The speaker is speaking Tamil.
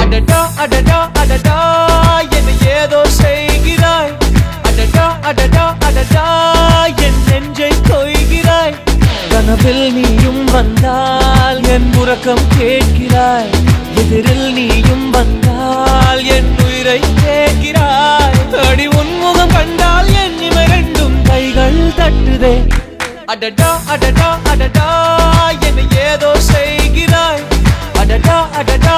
அடடா அடடா அடடா என்ன ஏதோ செய்கிறாய். அடடா அடடா அடடா என் நெஞ்சை கொய்கிறாய். கனவில் நீயும் வந்தால் என் உறக்கம் கேட்கிறாய். எதிரில் நீயும் வந்தால் என் உயிரை கேட்கிறாய். அடி உன்முகம் கண்டால் என் இமை ரெண்டும் கைகள் தட்டுதே. அடடா அடடா அடடா என்ன ஏதோ செய்கிறாய். அடடா அடடா